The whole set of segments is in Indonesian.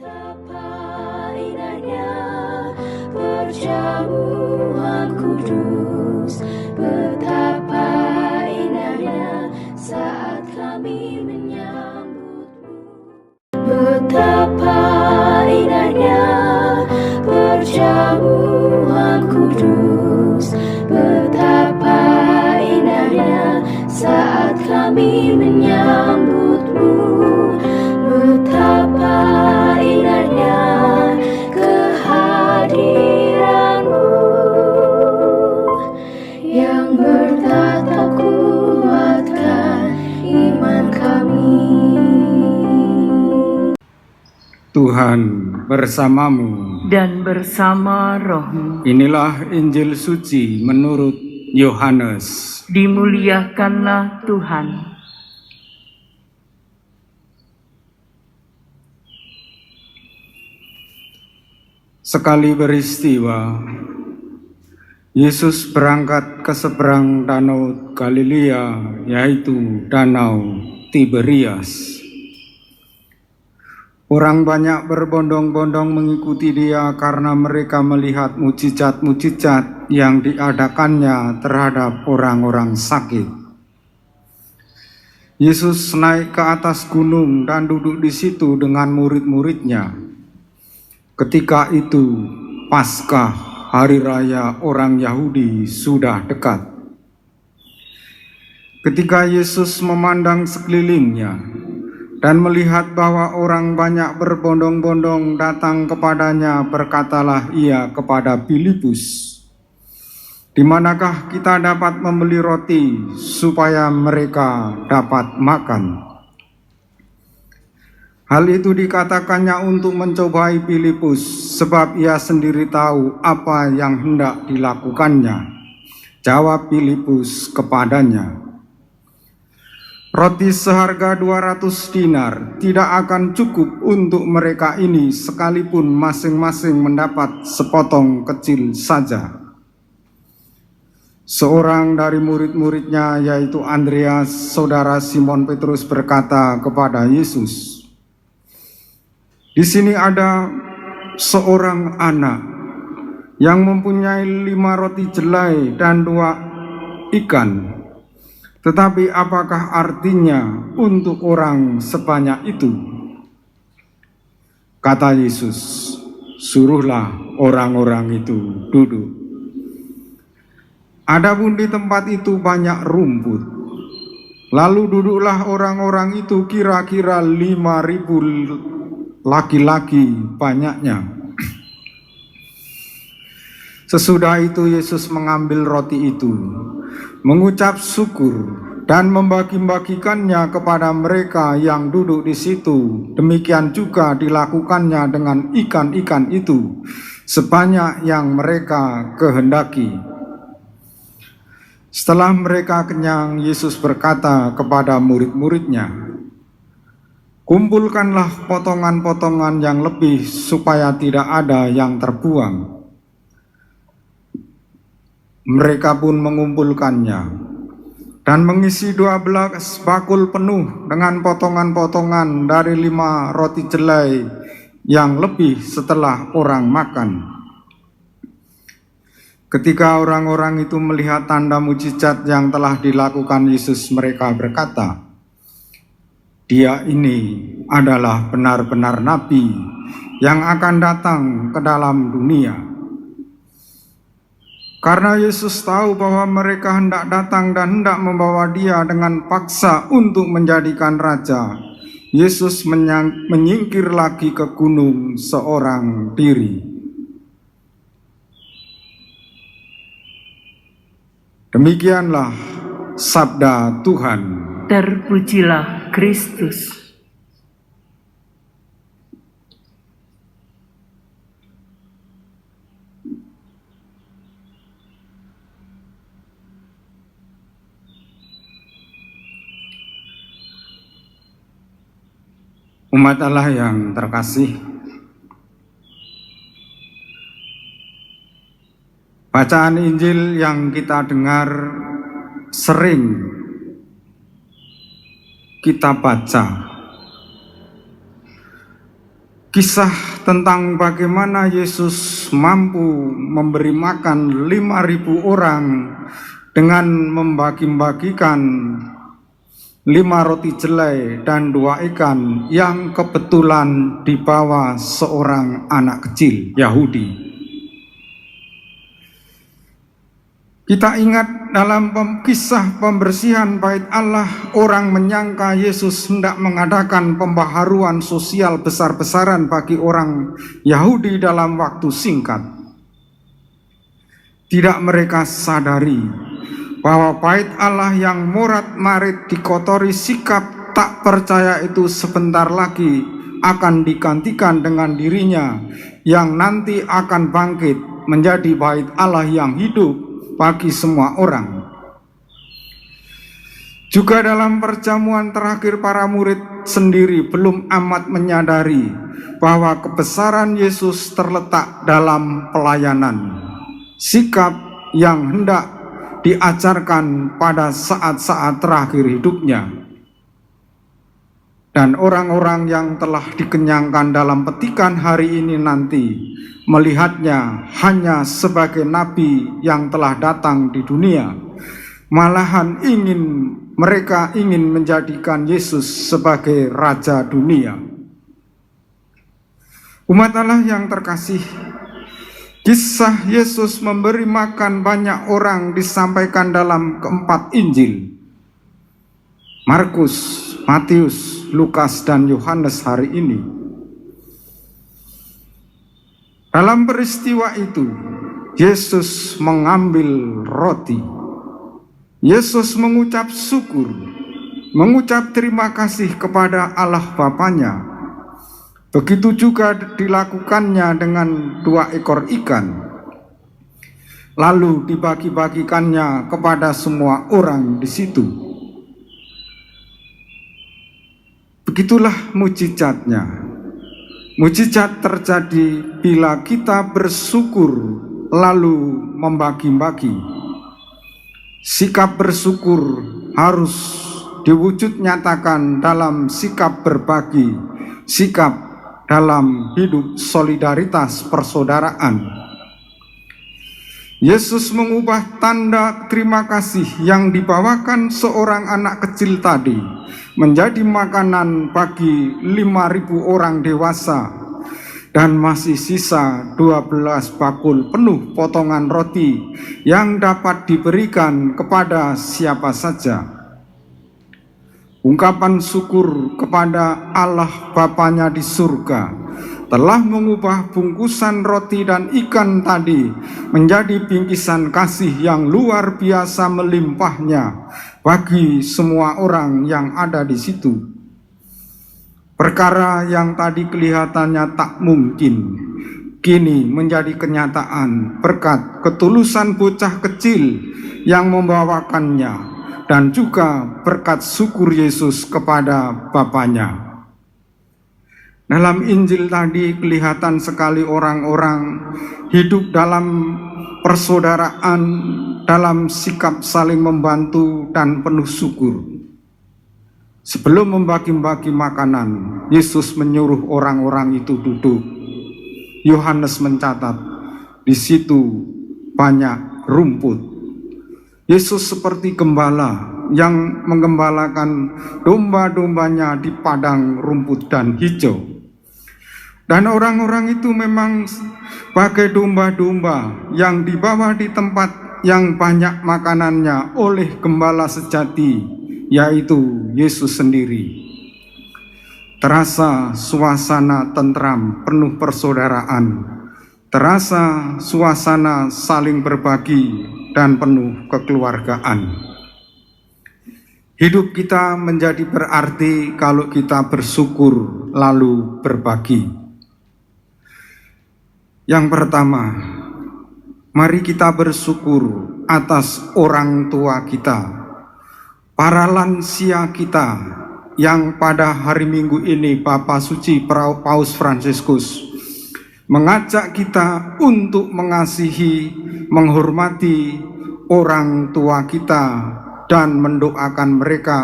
Betapa indahnya perjamuan kudus, betapa indahnya saat kami menyambutmu. Betapa indahnya perjamuan kudus, betapa indahnya saat kami menyambutmu. Betapa indahnya kehadiranmu yang bertatap kuatkan iman kami. Tuhan bersamamu dan bersama rohmu. Inilah Injil suci menurut Yohanes. Dimuliakanlah Tuhan. Sekali peristiwa, Yesus berangkat ke seberang danau Galilea, yaitu Danau Tiberias. Orang banyak berbondong-bondong mengikuti dia karena mereka melihat mujizat-mujizat yang diadakannya terhadap orang-orang sakit. Yesus naik ke atas gunung dan duduk di situ dengan murid-muridnya. Ketika itu, Paskah, hari raya orang Yahudi, sudah dekat. Ketika Yesus memandang sekelilingnya dan melihat bahwa orang banyak berbondong-bondong datang kepadanya, berkatalah ia kepada Filipus, "Di manakah kita dapat membeli roti supaya mereka dapat makan?" Hal itu dikatakannya untuk mencobai Filipus, sebab ia sendiri tahu apa yang hendak dilakukannya. Jawab Filipus kepadanya, "Roti seharga 200 dinar tidak akan cukup untuk mereka ini, sekalipun masing-masing mendapat sepotong kecil saja." Seorang dari murid-muridnya, yaitu Andreas, saudara Simon Petrus, berkata kepada Yesus, "Di sini ada seorang anak yang mempunyai 5 roti jelai dan 2 ikan. Tetapi apakah artinya untuk orang sebanyak itu?" Kata Yesus, "Suruhlah orang-orang itu duduk." Adapun di tempat itu banyak rumput. Lalu duduklah orang-orang itu, kira-kira 5.000 laki-laki banyaknya. Sesudah itu Yesus mengambil roti itu, mengucap syukur dan membagi-bagikannya kepada mereka yang duduk di situ. Demikian juga dilakukannya dengan ikan-ikan itu, sebanyak yang mereka kehendaki. Setelah mereka kenyang, Yesus berkata kepada murid-muridnya, "Kumpulkanlah potongan-potongan yang lebih supaya tidak ada yang terbuang." Mereka pun mengumpulkannya dan mengisi 12 bakul penuh dengan potongan-potongan dari 5 roti jelai yang lebih setelah orang makan. Ketika orang-orang itu melihat tanda mujizat yang telah dilakukan Yesus, mereka berkata, "Dia ini adalah benar-benar nabi yang akan datang ke dalam dunia." Karena Yesus tahu bahwa mereka hendak datang dan hendak membawa dia dengan paksa untuk menjadikan raja, Yesus menyingkir lagi ke gunung seorang diri. Demikianlah sabda Tuhan. Terpujilah Kristus. Umat Allah yang terkasih, bacaan Injil yang kita dengar sering kita baca Kisah tentang bagaimana Yesus mampu memberi makan 5.000 orang dengan membagi-bagikan 5 roti jelai dan 2 ikan yang kebetulan dibawa seorang anak kecil Yahudi. Kita ingat dalam kisah pembersihan bait Allah, orang menyangka Yesus hendak mengadakan pembaharuan sosial besar-besaran bagi orang Yahudi dalam waktu singkat. Tidak mereka sadari bahwa bait Allah yang morat-marit dikotori sikap tak percaya itu sebentar lagi akan digantikan dengan dirinya yang nanti akan bangkit menjadi bait Allah yang hidup bagi semua orang. Juga dalam perjamuan terakhir, para murid sendiri belum amat menyadari bahwa kebesaran Yesus terletak dalam pelayanan, sikap yang hendak diajarkan pada saat-saat terakhir hidupnya. Dan orang-orang yang telah dikenyangkan dalam petikan hari ini nanti melihatnya hanya sebagai nabi yang telah datang di dunia. Malahan mereka ingin menjadikan Yesus sebagai raja dunia. Umat Allah yang terkasih, kisah Yesus memberi makan banyak orang disampaikan dalam keempat Injil, Markus, Matius, Lukas, dan Yohanes hari ini. Dalam peristiwa itu, Yesus mengambil roti. Yesus mengucap syukur, mengucap terima kasih kepada Allah Bapanya. Begitu juga dilakukannya dengan 2 ekor ikan. Lalu dibagi-bagikannya kepada semua orang di situ. Begitulah mujizatnya. Mujizat terjadi bila kita bersyukur lalu membagi-bagi. Sikap bersyukur harus diwujud nyatakan dalam sikap berbagi, sikap dalam hidup solidaritas persaudaraan. Yesus mengubah tanda terima kasih yang dibawakan seorang anak kecil tadi menjadi makanan bagi 5.000 orang dewasa, dan masih sisa 12 bakul penuh potongan roti yang dapat diberikan kepada siapa saja. Ungkapan syukur kepada Allah Bapanya di surga telah mengubah bungkusan roti dan ikan tadi menjadi bingkisan kasih yang luar biasa melimpahnya bagi semua orang yang ada di situ. Perkara yang tadi kelihatannya tak mungkin, kini menjadi kenyataan berkat ketulusan bocah kecil yang membawakannya, dan juga berkat syukur Yesus kepada Bapanya. Dalam Injil tadi kelihatan sekali orang-orang hidup dalam persaudaraan, dalam sikap saling membantu dan penuh syukur. Sebelum membagi-bagi makanan, Yesus menyuruh orang-orang itu duduk. Yohanes mencatat, di situ banyak rumput. Yesus seperti gembala yang menggembalakan domba-dombanya di padang rumput dan hijau. Dan orang-orang itu memang bagai domba-domba yang dibawa di tempat yang banyak makanannya oleh gembala sejati, yaitu Yesus sendiri. Terasa suasana tentram penuh persaudaraan, terasa suasana saling berbagi dan penuh kekeluargaan. Hidup kita menjadi berarti kalau kita bersyukur lalu berbagi. Yang pertama, mari kita bersyukur atas orang tua kita, para lansia kita yang pada hari Minggu ini Bapak Suci Paus Fransiskus mengajak kita untuk mengasihi, menghormati orang tua kita dan mendoakan mereka,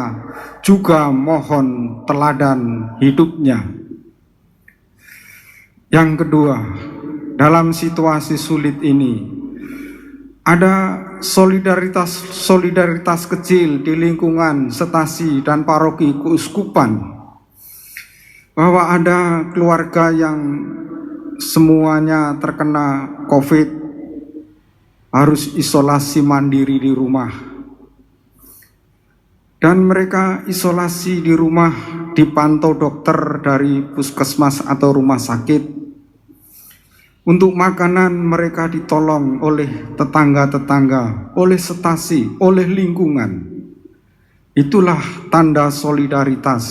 juga mohon teladan hidupnya. Yang kedua, dalam situasi sulit ini, ada solidaritas kecil di lingkungan stasi dan paroki keuskupan, bahwa ada keluarga yang semuanya terkena COVID, harus isolasi mandiri di rumah. Dan mereka isolasi di rumah dipantau dokter dari puskesmas atau rumah sakit. Untuk makanan mereka ditolong oleh tetangga-tetangga, oleh stasi, oleh lingkungan. Itulah tanda solidaritas,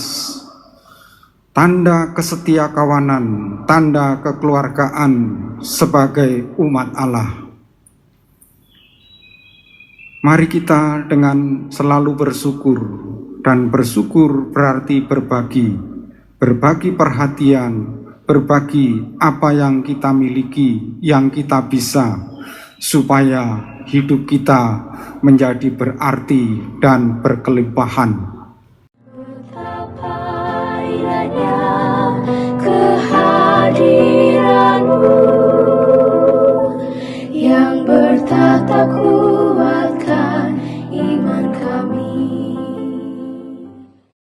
tanda kesetiakawanan, tanda kekeluargaan sebagai umat Allah. Mari kita dengan selalu bersyukur, dan bersyukur berarti berbagi perhatian, berbagi apa yang kita miliki, yang kita bisa, supaya hidup kita menjadi berarti dan berkelimpahan. Betapa indahnya kehadiranmu yang bertataku